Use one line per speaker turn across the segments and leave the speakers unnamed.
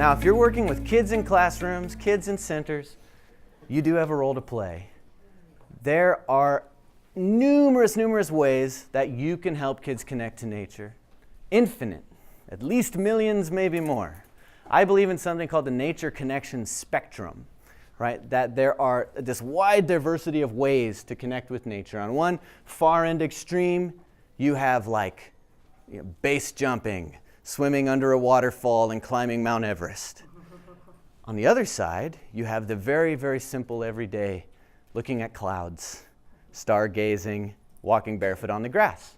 Now, if you're working with kids in classrooms, kids in centers, you do have a role to play. There are numerous ways that you can help kids connect to nature. Infinite, at least millions, maybe more. I believe in something called the nature connection spectrum, right? That there are this wide diversity of ways to connect with nature. On one far end extreme, you have like base jumping, swimming under a waterfall, and climbing Mount Everest. On the other side, you have the very simple everyday, looking at clouds, stargazing, walking barefoot on the grass.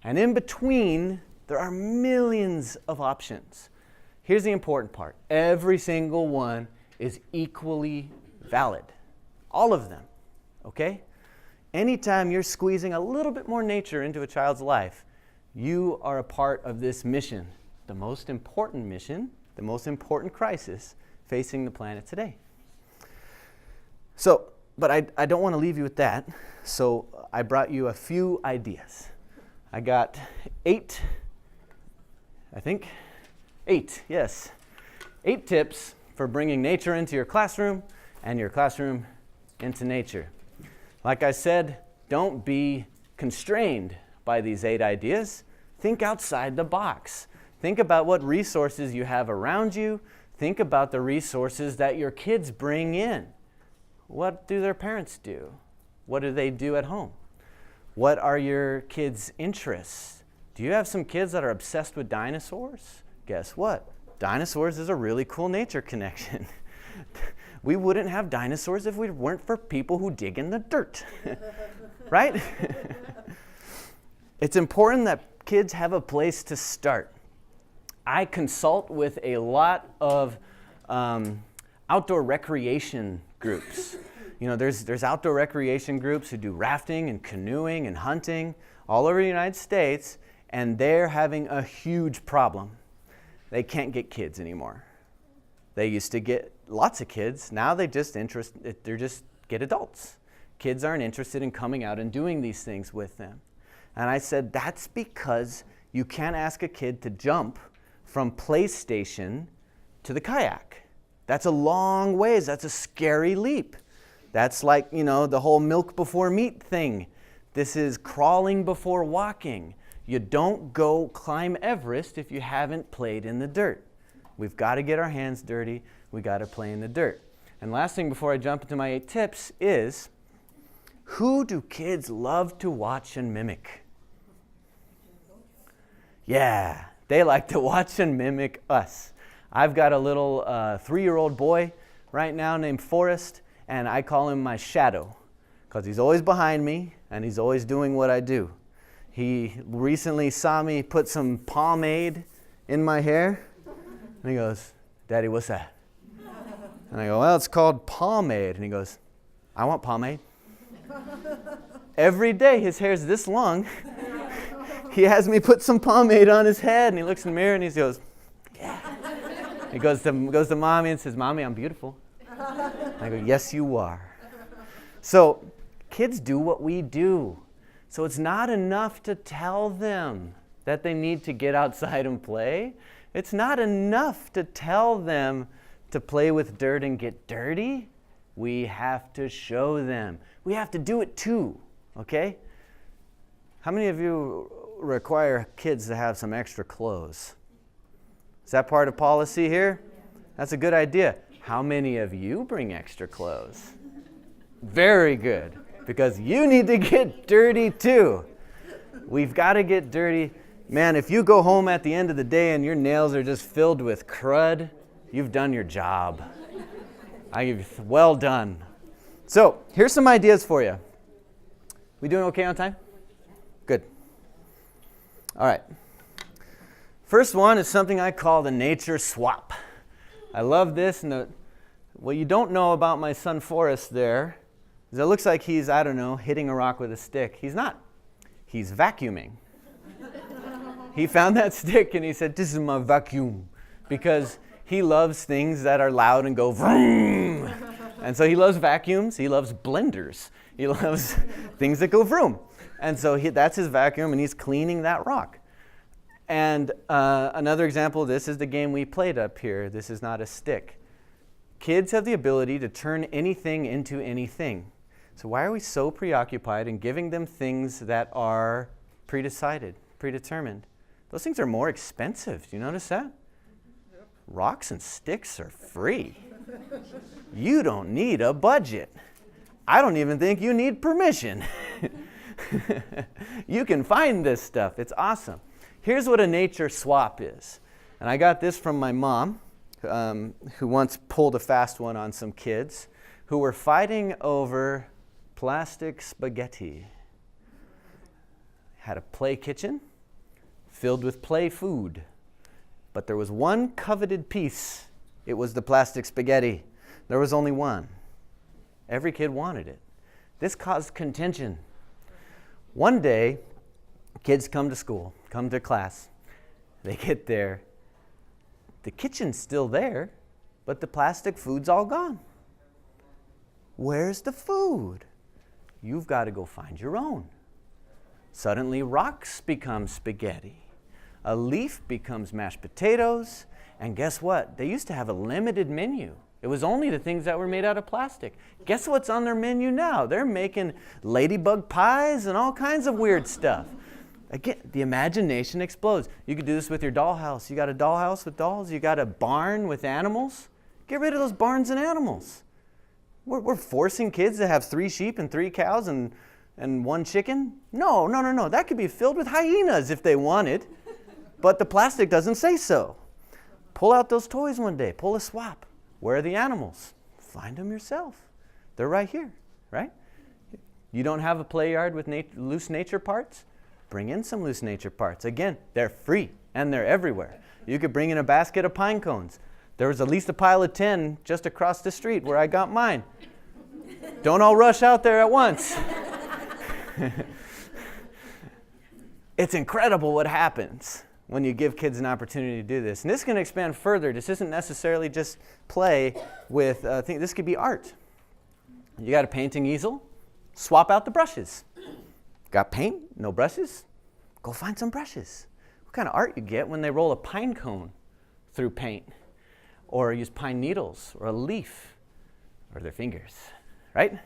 And in between, there are millions of options. Here's the important part. Every single one is equally valid. All of them, okay? Anytime you're squeezing a little bit more nature into a child's life, you are a part of this mission, the most important mission, the most important crisis facing the planet today. So, but I don't want to leave you with that, so I brought you a few ideas. I got 8 tips for bringing nature into your classroom and your classroom into nature. Like I said, don't be constrained by these 8 ideas. Think outside the box. Think about what resources you have around you. Think about the resources that your kids bring in. What do their parents do? What do they do at home? What are your kids' interests? Do you have some kids that are obsessed with dinosaurs? Guess what? Dinosaurs is a really cool nature connection. We wouldn't have dinosaurs if we weren't for people who dig in the dirt, right? It's important that kids have a place to start. I consult with a lot of outdoor recreation groups. You know, there's outdoor recreation groups who do rafting and canoeing and hunting all over the United States, and they're having a huge problem. They can't get kids anymore. They used to get lots of kids. Now they just get adults. Kids aren't interested in coming out and doing these things with them. And I said, that's because you can't ask a kid to jump from PlayStation to the kayak. That's a long ways. That's a scary leap. That's like, the whole milk before meat thing. This is crawling before walking. You don't go climb Everest if you haven't played in the dirt. We've got to get our hands dirty. We got to play in the dirt. And last thing before I jump into my 8 tips is, who do kids love to watch and mimic? Yeah, they like to watch and mimic us. I've got a little 3-year-old boy right now named Forrest, and I call him my shadow because he's always behind me and he's always doing what I do. He recently saw me put some pomade in my hair, and he goes, "Daddy, what's that?" And I go, "Well, it's called pomade." And he goes, "I want pomade." Every day his hair's this long. He has me put some pomade on his head, and he looks in the mirror and he goes, "Yeah." He goes to Mommy and says, "Mommy, I'm beautiful." I go, "Yes, you are." So kids do what we do. So it's not enough to tell them that they need to get outside and play. It's not enough to tell them to play with dirt and get dirty. We have to show them. We have to do it too, okay? How many of you require kids to have some extra clothes? Is that part of policy here? That's a good idea. How many of you bring extra clothes? Very good, because you need to get dirty too. We've got to get dirty. Man, if you go home at the end of the day and your nails are just filled with crud, you've done your job. Well done. So, here's some ideas for you. We doing okay on time? Good. All right. First one is something I call the nature swap. I love this. And what you don't know about my son Forrest there is it looks like he's, hitting a rock with a stick. He's not. He's vacuuming. He found that stick and he said, "This is my vacuum," because he loves things that are loud and go vroom. And so he loves vacuums. He loves blenders. He loves things that go vroom. And so that's his vacuum, and he's cleaning that rock. And another example of this is the game we played up here. This is not a stick. Kids have the ability to turn anything into anything. So why are we so preoccupied in giving them things that are predetermined? Those things are more expensive. Do you notice that? Yep. Rocks and sticks are free. You don't need a budget. I don't even think you need permission. You can find this stuff. It's awesome. Here's what a nature swap is. And I got this from my mom, who once pulled a fast one on some kids who were fighting over plastic spaghetti. Had a play kitchen filled with play food. But there was one coveted piece. It was the plastic spaghetti. There was only one. Every kid wanted it. This caused contention. One day, kids come to school, come to class. They get there. The kitchen's still there, but the plastic food's all gone. Where's the food? You've got to go find your own. Suddenly, rocks become spaghetti. A leaf becomes mashed potatoes. And guess what? They used to have a limited menu. It was only the things that were made out of plastic. Guess what's on their menu now? They're making ladybug pies and all kinds of weird stuff. Again, the imagination explodes. You could do this with your dollhouse. You got a dollhouse with dolls? You got a barn with animals? Get rid of those barns and animals. We're forcing kids to have 3 sheep and 3 cows and 1 chicken? No. That could be filled with hyenas if they wanted. But the plastic doesn't say so. Pull out those toys one day. Pull a swap. Where are the animals? Find them yourself. They're right here, right? You don't have a play yard with loose nature parts? Bring in some loose nature parts. Again, they're free and they're everywhere. You could bring in a basket of pine cones. There was at least a pile of 10 just across the street where I got mine. Don't all rush out there at once. It's incredible what happens when you give kids an opportunity to do this. And this can expand further. This isn't necessarily just play with things. This could be art. You got a painting easel? Swap out the brushes. Got paint? No brushes? Go find some brushes. What kind of art you get when they roll a pine cone through paint? Or use pine needles or a leaf or their fingers, right?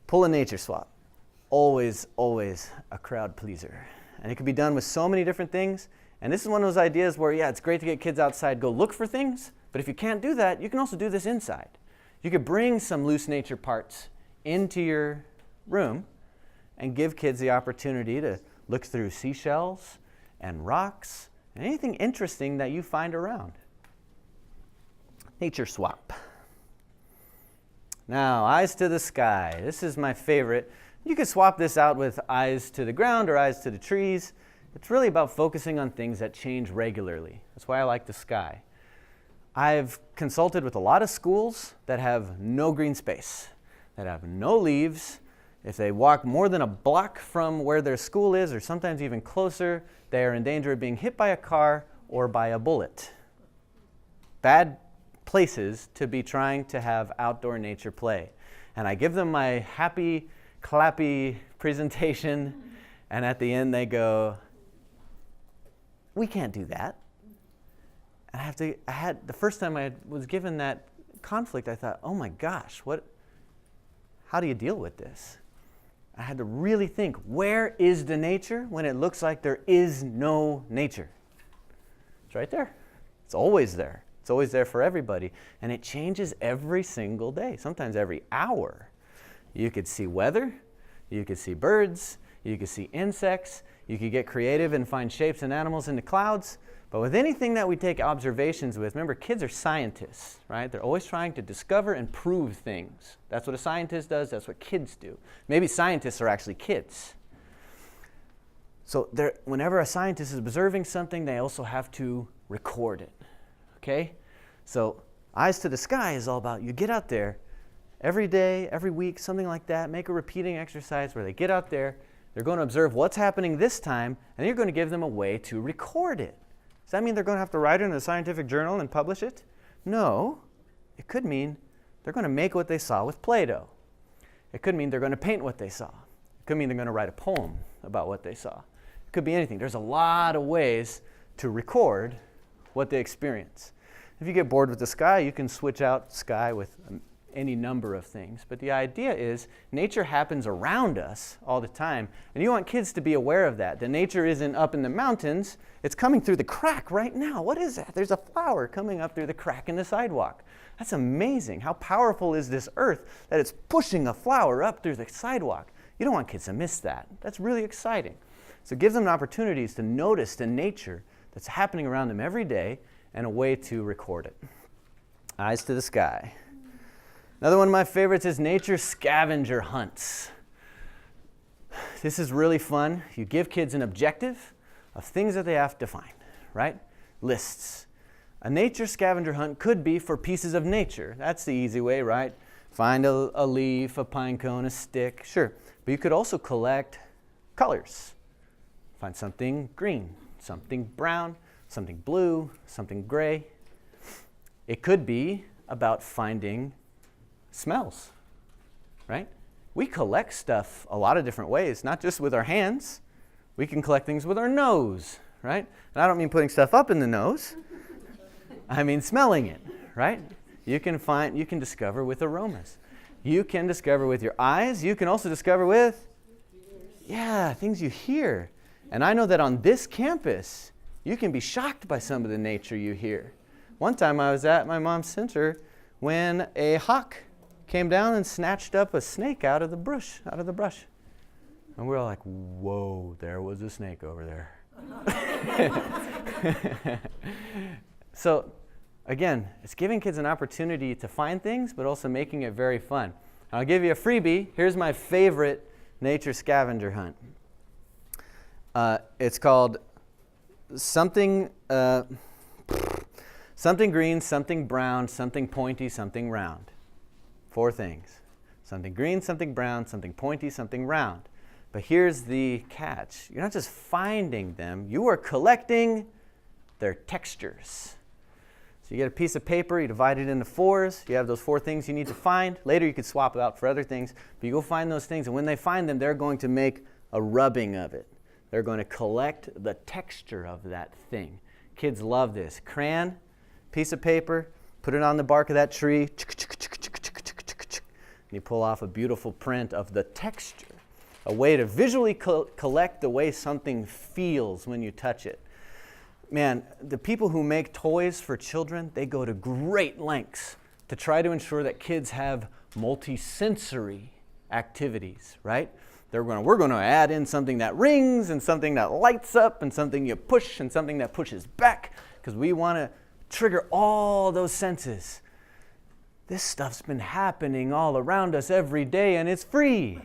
Pull a nature swap. Always a crowd pleaser. And it can be done with so many different things. And this is one of those ideas where, yeah, it's great to get kids outside, go look for things. But if you can't do that, you can also do this inside. You could bring some loose nature parts into your room and give kids the opportunity to look through seashells and rocks and anything interesting that you find around. Nature swap. Now, eyes to the sky. This is my favorite. You could swap this out with eyes to the ground or eyes to the trees. It's really about focusing on things that change regularly. That's why I like the sky. I've consulted with a lot of schools that have no green space, that have no leaves. If they walk more than a block from where their school is, or sometimes even closer, they are in danger of being hit by a car or by a bullet. Bad places to be trying to have outdoor nature play. And I give them my happy, clappy presentation, and at the end they go, we can't do that. And the first time I was given that conflict, I thought, oh my gosh, how do you deal with this? I had to really think, where is the nature when it looks like there is no nature? It's right there. It's always there. It's always there for everybody. And it changes every single day, sometimes every hour. You could see weather, you could see birds, you could see insects, you could get creative and find shapes and animals in the clouds. But with anything that we take observations with, remember, kids are scientists, right? They're always trying to discover and prove things. That's what a scientist does. That's what kids do. Maybe scientists are actually kids. So whenever a scientist is observing something, they also have to record it, okay? So eyes to the sky is all about you get out there every day, every week, something like that. Make a repeating exercise where they get out there. They're going to observe what's happening this time, and you're going to give them a way to record it. Does that mean they're going to have to write it in a scientific journal and publish it? No. It could mean they're going to make what they saw with Play-Doh. It could mean they're going to paint what they saw. It could mean they're going to write a poem about what they saw. It could be anything. There's a lot of ways to record what they experience. If you get bored with the sky, you can switch out sky with any number of things. But the idea is nature happens around us all the time, and you want kids to be aware of that. The nature isn't up in the mountains, it's coming through the crack right now. What is that? There's a flower coming up through the crack in the sidewalk. That's amazing. How powerful is this earth that it's pushing a flower up through the sidewalk? You don't want kids to miss that. That's really exciting. So it gives them opportunities to notice the nature that's happening around them every day and a way to record it. Eyes to the sky. Another one of my favorites is nature scavenger hunts. This is really fun. You give kids an objective of things that they have to find, right? Lists. A nature scavenger hunt could be for pieces of nature. That's the easy way, right? Find a leaf, a pine cone, a stick, sure. But you could also collect colors. Find something green, something brown, something blue, something gray. It could be about finding smells, right? We collect stuff a lot of different ways, not just with our hands. We can collect things with our nose, right? And I don't mean putting stuff up in the nose. I mean smelling it, right? You can discover with aromas. You can discover with your eyes. You can also discover with, things you hear. And I know that on this campus, you can be shocked by some of the nature you hear. One time I was at my mom's center when a hawk came down and snatched up a snake out of the brush. And we were all like, whoa, there was a snake over there. So, again, it's giving kids an opportunity to find things, but also making it very fun. I'll give you a freebie. Here's my favorite nature scavenger hunt. It's called something green, something brown, something pointy, something round. 4 things. Something green, something brown, something pointy, something round. But here's the catch. You're not just finding them, you are collecting their textures. So you get a piece of paper, you divide it into 4s, you have those 4 things you need to find. Later you could swap it out for other things, but you go find those things, and when they find them, they're going to make a rubbing of it. They're going to collect the texture of that thing. Kids love this. Crayon, piece of paper, put it on the bark of that tree, and you pull off a beautiful print of the texture, a way to visually collect the way something feels when you touch it. Man, the people who make toys for children, they go to great lengths to try to ensure that kids have multi-sensory activities, right? We're going to add in something that rings and something that lights up and something you push and something that pushes back because we want to trigger all those senses. This stuff's been happening all around us every day and it's free.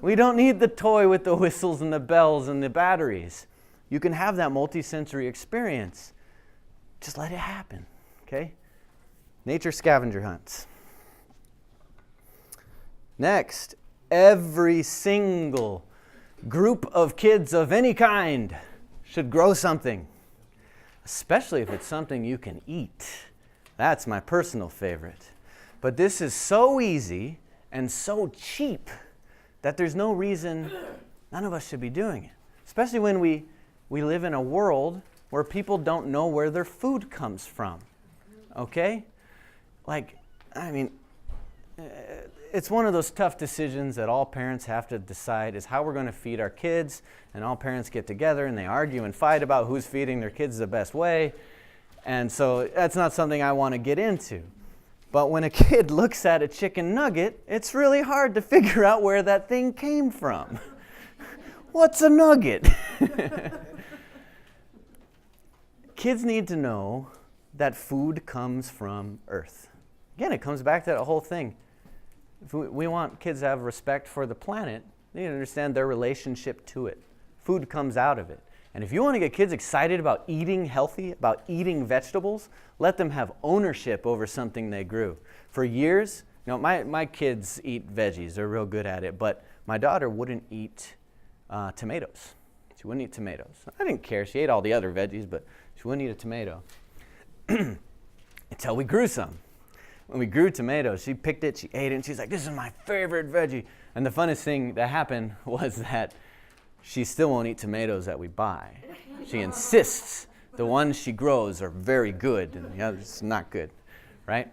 We don't need the toy with the whistles and the bells and the batteries. You can have that multi-sensory experience. Just let it happen, okay? Nature scavenger hunts. Next, every single group of kids of any kind should grow something, especially if it's something you can eat. That's my personal favorite. But this is so easy and so cheap that there's no reason none of us should be doing it, especially when we live in a world where people don't know where their food comes from, okay? It's one of those tough decisions that all parents have to decide is how we're going to feed our kids, and all parents get together and they argue and fight about who's feeding their kids the best way, and so that's not something I want to get into. But when a kid looks at a chicken nugget, it's really hard to figure out where that thing came from. What's a nugget? Kids need to know that food comes from Earth. Again, it comes back to that whole thing. If we want kids to have respect for the planet, they need to understand their relationship to it. Food comes out of it. And if you want to get kids excited about eating healthy, about eating vegetables, let them have ownership over something they grew. For years, my kids eat veggies. They're real good at it. But my daughter wouldn't eat tomatoes. She wouldn't eat tomatoes. I didn't care. She ate all the other veggies, but she wouldn't eat a tomato. Until we grew some. When we grew tomatoes, she picked it, she ate it, and she's like, this is my favorite veggie. And the funnest thing that happened was that she still won't eat tomatoes that we buy. She insists the ones she grows are very good and the others not good, right?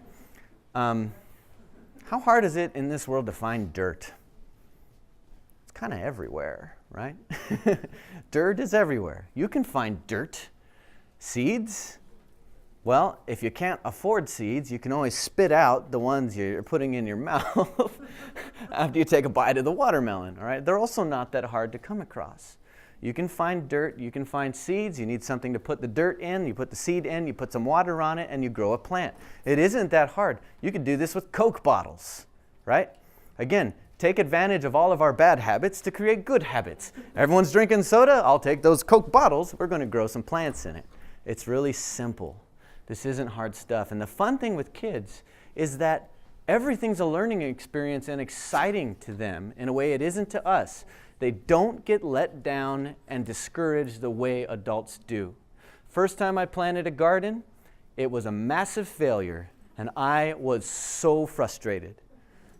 How hard is it in this world to find dirt? It's kind of everywhere, right? Dirt is everywhere. You can find dirt. Seeds? Well, if you can't afford seeds, you can always spit out the ones you're putting in your mouth after you take a bite of the watermelon, all right? They're also not that hard to come across. You can find dirt, you can find seeds, you need something to put the dirt in, you put the seed in, you put some water on it, and you grow a plant. It isn't that hard. You can do this with Coke bottles, right? Again, take advantage of all of our bad habits to create good habits. Everyone's drinking soda, I'll take those Coke bottles, we're going to grow some plants in it. It's really simple. This isn't hard stuff. And the fun thing with kids is that everything's a learning experience and exciting to them in a way it isn't to us. They don't get let down and discouraged the way adults do. First time I planted a garden, it was a massive failure, and I was so frustrated.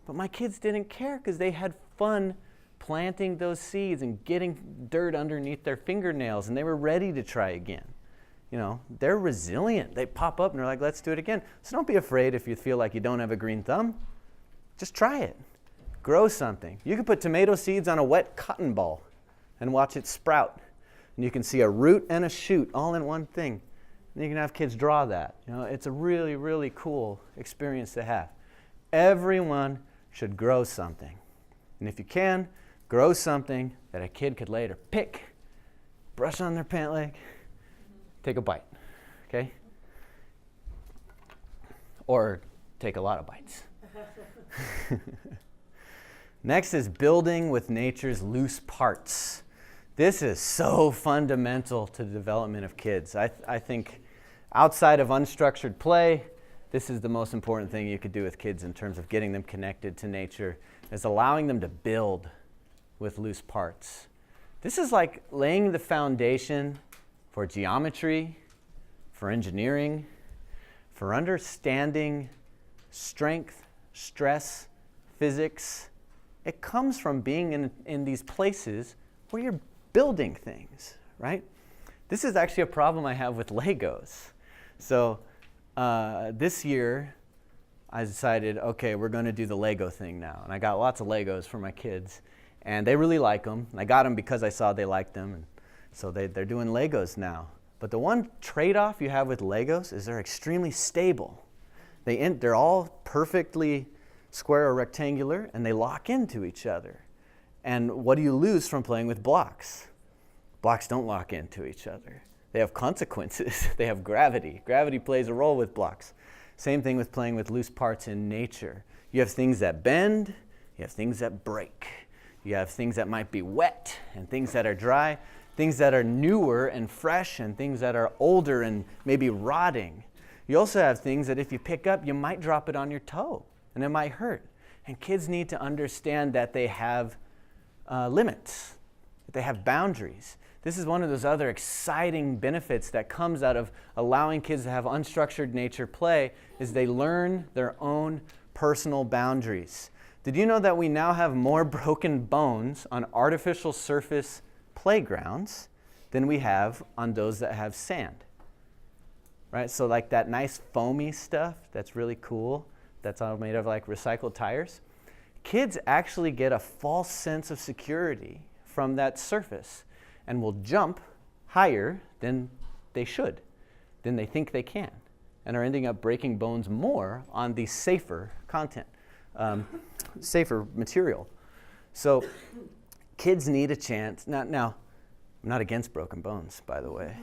But my kids didn't care because they had fun planting those seeds and getting dirt underneath their fingernails, and they were ready to try again. You know, they're resilient. They pop up and they're like, let's do it again. So don't be afraid if you feel like you don't have a green thumb. Just try it. Grow something. You can put tomato seeds on a wet cotton ball and watch it sprout. And you can see a root and a shoot all in one thing. And you can have kids draw that. You know, it's a really, really cool experience to have. Everyone should grow something. And if you can, grow something that a kid could later pick, brush on their pant leg, take a bite, okay? Or take a lot of bites. Next is building with nature's loose parts. This is so fundamental to the development of kids. I think outside of unstructured play, this is the most important thing you could do with kids in terms of getting them connected to nature, is allowing them to build with loose parts. This is like laying the foundation for geometry, for engineering, for understanding strength, stress, physics. It comes from being in these places where you're building things, right? This is actually a problem I have with Legos. So this year, I decided, okay, we're going to do the Lego thing now. And I got lots of Legos for my kids, and they really like them. And I got them because I saw they liked them. And so they're doing Legos now. But the one trade-off you have with Legos is they're extremely stable. They're all perfectly square or rectangular, and they lock into each other. And what do you lose from playing with blocks? Blocks don't lock into each other. They have consequences. They have gravity. Gravity plays a role with blocks. Same thing with playing with loose parts in nature. You have things that bend, you have things that break. You have things that might be wet and things that are dry, things that are newer and fresh and things that are older and maybe rotting. You also have things that if you pick up, you might drop it on your toe and it might hurt. And kids need to understand that they have limits, that they have boundaries. This is one of those other exciting benefits that comes out of allowing kids to have unstructured nature play, is they learn their own personal boundaries. Did you know that we now have more broken bones on artificial surface playgrounds than we have on those that have sand? Right? So like that nice foamy stuff that's really cool, that's all made of like recycled tires. Kids actually get a false sense of security from that surface and will jump higher than they should, than they think they can, and are ending up breaking bones more on the safer content, safer material. So kids need a chance. Now, I'm not against broken bones, by the way.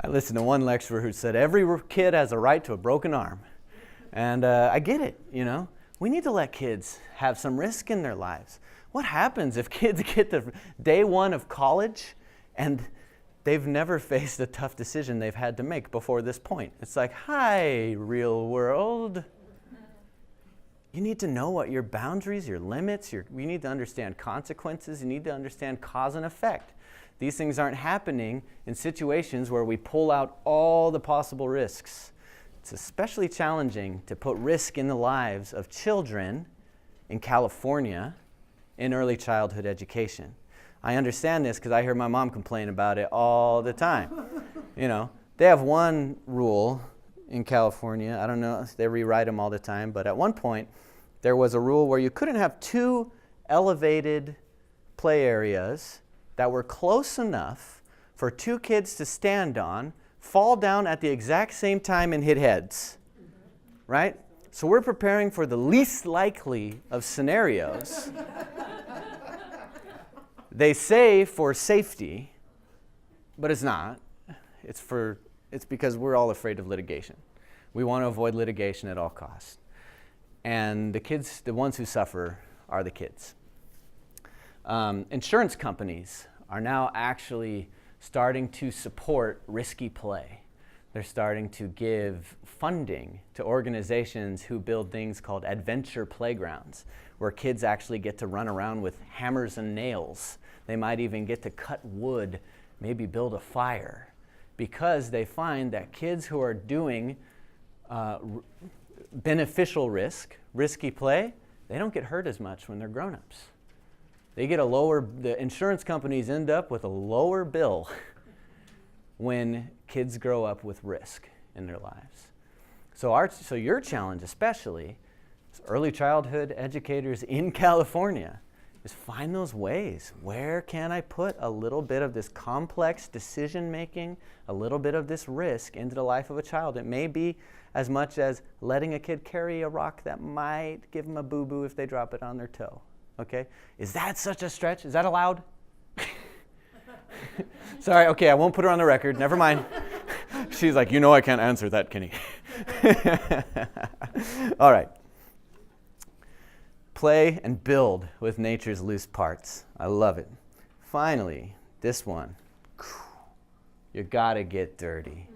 I listened to one lecturer who said every kid has a right to a broken arm. And I get it, you know. We need to let kids have some risk in their lives. What happens if kids get to day one of college and they've never faced a tough decision they've had to make before this point? It's like, hi, real world. You need to know what your boundaries, your limits, you need to understand consequences. You need to understand cause and effect. These things aren't happening in situations where we pull out all the possible risks. It's especially challenging to put risk in the lives of children in California in early childhood education. I understand this because I hear my mom complain about it all the time. They have one rule in California. I don't know, they rewrite them all the time, but at one point there was a rule where you couldn't have two elevated play areas that were close enough for two kids to stand on, fall down at the exact same time and hit heads, right? So we're preparing for the least likely of scenarios. They say for safety, but it's not. It's because we're all afraid of litigation. We want to avoid litigation at all costs. And the kids, the ones who suffer, are the kids. Insurance companies are now actually starting to support risky play. They're starting to give funding to organizations who build things called adventure playgrounds, where kids actually get to run around with hammers and nails. They might even get to cut wood, maybe build a fire, because they find that kids who are doing beneficial risk, risky play, they don't get hurt as much when they're grown-ups. The insurance companies end up with a lower bill when kids grow up with risk in their lives. So your challenge especially, as early childhood educators in California, is find those ways. Where can I put a little bit of this complex decision making, a little bit of this risk into the life of a child? It may be as much as letting a kid carry a rock that might give them a boo-boo if they drop it on their toe. Okay? Is that such a stretch? Is that allowed? Sorry, okay, I won't put her on the record. Never mind. She's like, I can't answer that, Kenny. All right. Play and build with nature's loose parts. I love it. Finally, this one. You gotta get dirty.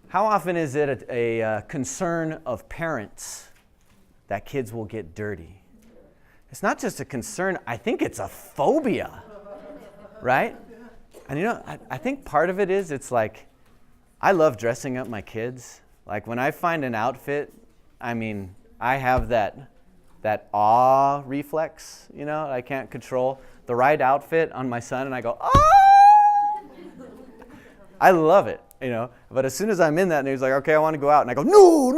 How often is it a concern of parents that kids will get dirty? It's not just a concern, I think it's a phobia, right? And I think part of it is, it's like, I love dressing up my kids. Like when I find an outfit, I have that awe reflex, I can't control. The right outfit on my son and I go, oh! I love it, But as soon as I'm in that and he's like, okay, I want to go out. And I go, no.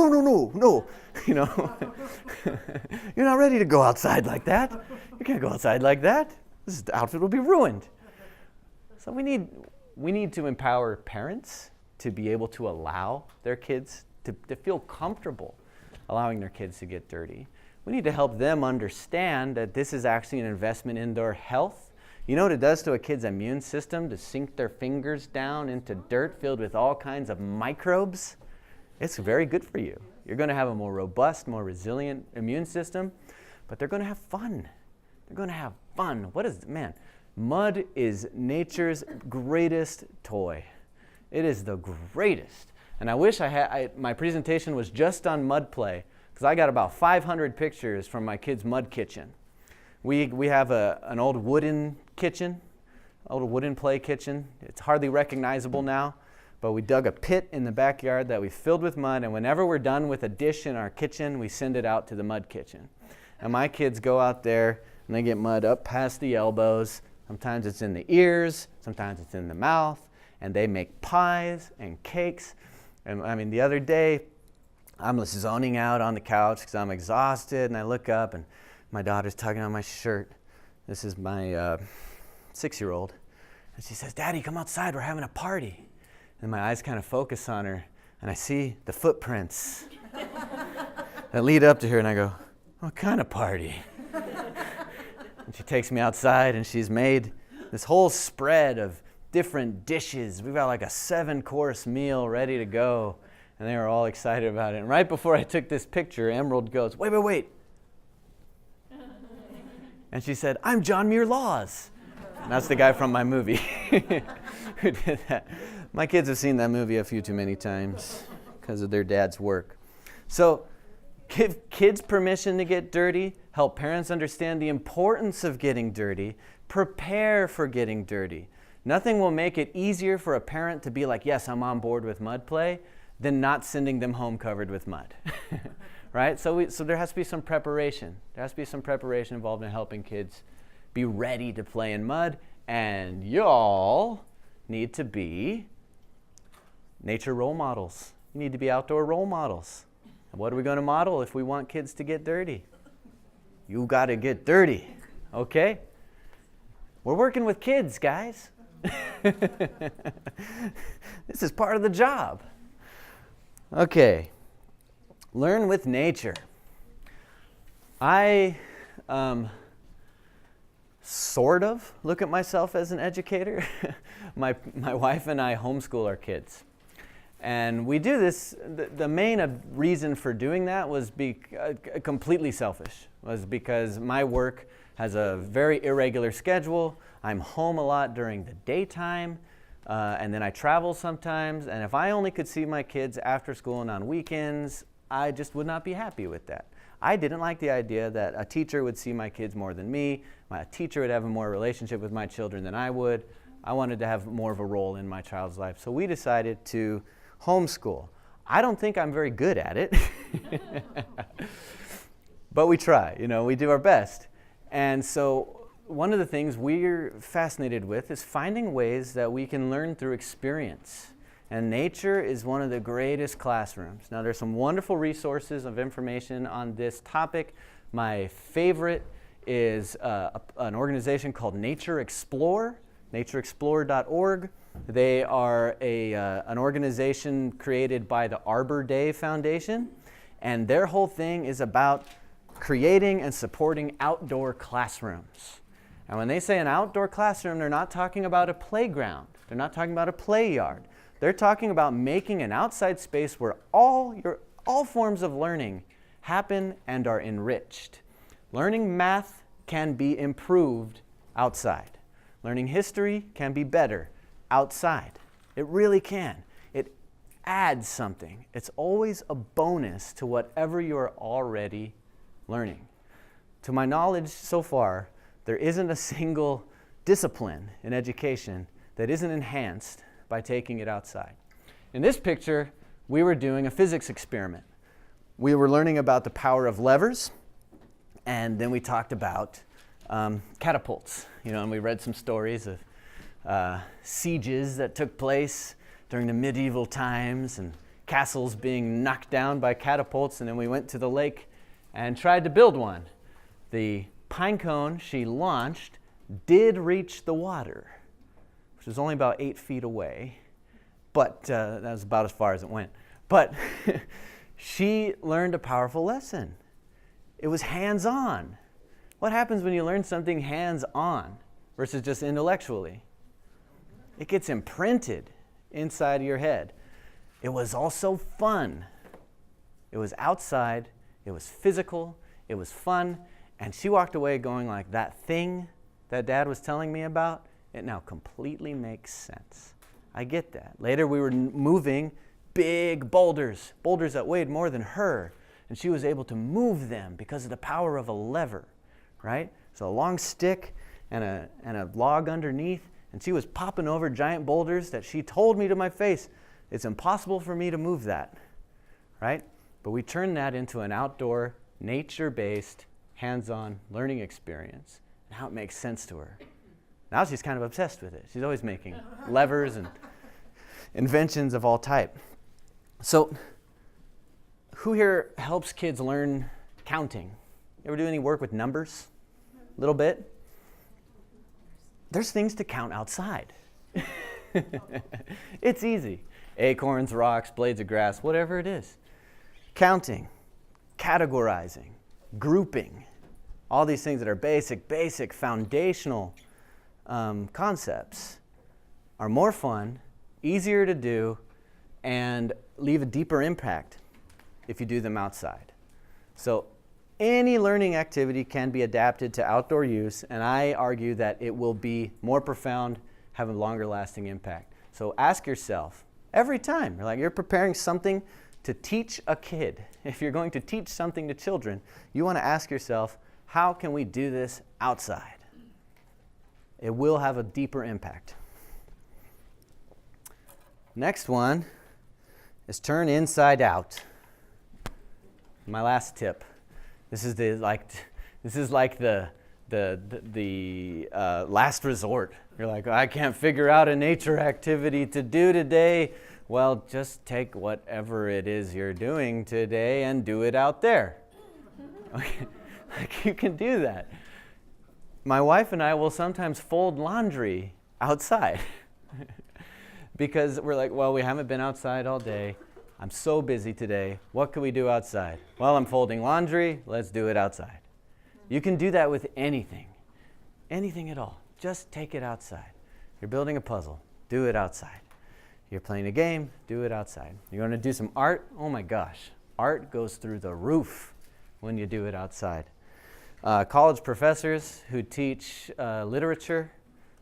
You're not ready to go outside like that. You can't go outside like that. This outfit will be ruined. So we need to empower parents to be able to allow their kids to feel comfortable allowing their kids to get dirty. We need to help them understand that this is actually an investment in their health. You know what it does to a kid's immune system to sink their fingers down into dirt filled with all kinds of microbes? It's very good for you. You're going to have a more robust, more resilient immune system, but they're going to have fun. They're going to have fun. Mud is nature's greatest toy. It is the greatest. And I wish my presentation was just on mud play, because I got about 500 pictures from my kids' mud kitchen. We have an old wooden kitchen, old wooden play kitchen. It's hardly recognizable now, but we dug a pit in the backyard that we filled with mud, and whenever we're done with a dish in our kitchen, we send it out to the mud kitchen. And my kids go out there and they get mud up past the elbows. Sometimes it's in the ears, sometimes it's in the mouth, and they make pies and cakes. And the other day, I'm zoning out on the couch because I'm exhausted, and I look up and my daughter's tugging on my shirt. This is my 6-year-old. And she says, Daddy, come outside, we're having a party. And my eyes kind of focus on her, and I see the footprints that lead up to her, and I go, what kind of party? And she takes me outside, and she's made this whole spread of different dishes. We've got like a 7-course meal ready to go, and they were all excited about it. And right before I took this picture, Emerald goes, wait. And she said, I'm John Muir Laws. And that's the guy from my movie who did that. My kids have seen that movie a few too many times because of their dad's work. So give kids permission to get dirty, help parents understand the importance of getting dirty, prepare for getting dirty. Nothing will make it easier for a parent to be like, yes, I'm on board with mud play, than not sending them home covered with mud. right? So there has to be some preparation. There has to be some preparation involved in helping kids be ready to play in mud. And y'all need to be nature role models. You need to be outdoor role models. And what are we going to model if we want kids to get dirty? You got to get dirty, okay? We're working with kids, guys. This is part of the job. Okay. Learn with nature. I sort of look at myself as an educator. My wife and I homeschool our kids. And we do this, the main reason for doing that was completely selfish, was because my work has a very irregular schedule. I'm home a lot during the daytime, and then I travel sometimes. And if I only could see my kids after school and on weekends, I just would not be happy with that. I didn't like the idea that a teacher would see my kids more than me. My teacher would have a more relationship with my children than I would. I wanted to have more of a role in my child's life. So we decided to homeschool. I don't think I'm very good at it, but we try, we do our best. And so one of the things we're fascinated with is finding ways that we can learn through experience. And nature is one of the greatest classrooms. Now, there's some wonderful resources of information on this topic. My favorite is an organization called Nature Explore, natureexplore.org. They are an organization created by the Arbor Day Foundation, and their whole thing is about creating and supporting outdoor classrooms. And when they say an outdoor classroom, they're not talking about a playground. They're not talking about a play yard. They're talking about making an outside space where all forms of learning happen and are enriched. Learning math can be improved outside. Learning history can be better outside. It really can. It adds something. It's always a bonus to whatever you're already learning. To my knowledge so far, there isn't a single discipline in education that isn't enhanced by taking it outside. In this picture, we were doing a physics experiment. We were learning about the power of levers, and then we talked about catapults, and we read some stories of sieges that took place during the medieval times and castles being knocked down by catapults, and then we went to the lake and tried to build one. The pine cone she launched did reach the water, which was only about 8 feet away, but that was about as far as it went. But she learned a powerful lesson. It was hands-on. What happens when you learn something hands-on versus just intellectually? It gets imprinted inside of your head. It was also fun. It was outside, it was physical, it was fun, and she walked away going like, that thing that Dad was telling me about, it now completely makes sense. I get that. Later we were moving big boulders that weighed more than her, and she was able to move them because of the power of a lever, right? So a long stick and a log underneath, and she was popping over giant boulders that she told me to my face, it's impossible for me to move that, right? But we turned that into an outdoor, nature-based, hands-on learning experience. And how it makes sense to her. Now she's kind of obsessed with it. She's always making levers and inventions of all type. So, who here helps kids learn counting? You ever do any work with numbers? A little bit? There's things to count outside. It's easy. Acorns, rocks, blades of grass, whatever it is. Counting, categorizing, grouping, all these things that are basic, foundational concepts are more fun, easier to do, and leave a deeper impact if you do them outside. So any learning activity can be adapted to outdoor use, and I argue that it will be more profound, have a longer lasting impact. So ask yourself, every time, you're preparing something to teach a kid, if you're going to teach something to children, you want to ask yourself, how can we do this outside? It will have a deeper impact. Next one is turn inside out. My last tip. This is like the last resort. You're like, I can't figure out a nature activity to do today. Well, just take whatever it is you're doing today and do it out there. Okay. Like, you can do that. My wife and I will sometimes fold laundry outside because we're like, well, we haven't been outside all day. I'm so busy today. What can we do outside? Well, I'm folding laundry. Let's do it outside. You can do that with anything at all. Just take it outside. You're building a puzzle. Do it outside. You're playing a game. Do it outside. You're going to do some art. Oh my gosh. Art goes through the roof when you do it outside. College professors who teach literature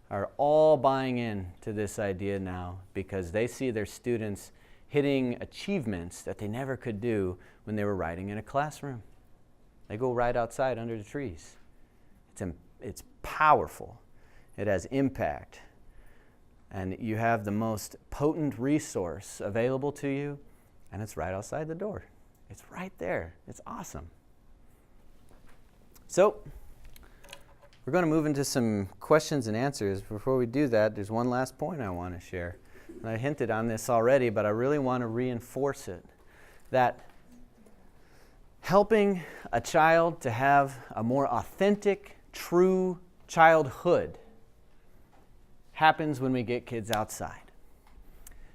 are all buying in to this idea now because they see their students hitting achievements that they never could do when they were writing in a classroom. They go right outside under the trees. It's powerful. It has impact. And you have the most potent resource available to you, and it's right outside the door. It's right there. It's awesome. So, we're going to move into some questions and answers. Before we do that, there's one last point I want to share. And I hinted on this already, but I really want to reinforce it. That helping a child to have a more authentic, true childhood happens when we get kids outside.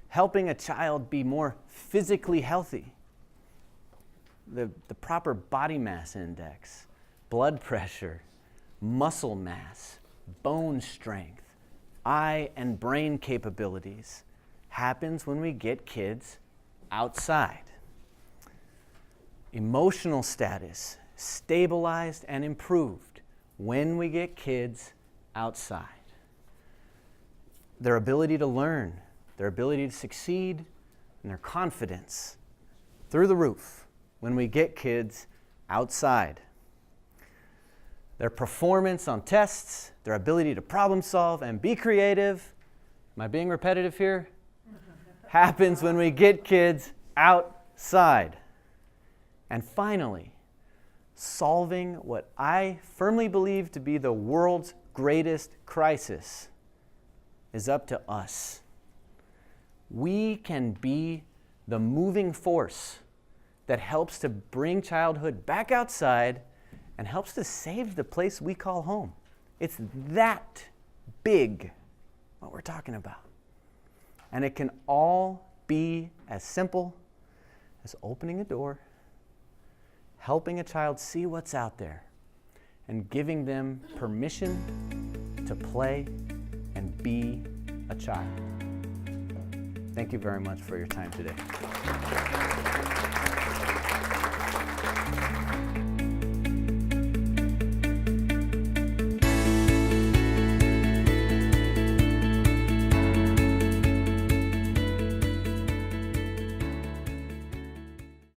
Helping a child be more physically healthy, the proper body mass index, blood pressure, muscle mass, bone strength, eye and brain capabilities happens when we get kids outside. Emotional status stabilized and improved when we get kids outside. Their ability to learn, their ability to succeed, and their confidence through the roof when we get kids outside. Their performance on tests, their ability to problem solve and be creative, am I being repetitive here? Happens when we get kids outside. And finally, solving what I firmly believe to be the world's greatest crisis is up to us. We can be the moving force that helps to bring childhood back outside and helps to save the place we call home. It's that big, what we're talking about. And it can all be as simple as opening a door, helping a child see what's out there, and giving them permission to play and be a child. Thank you very much for your time today.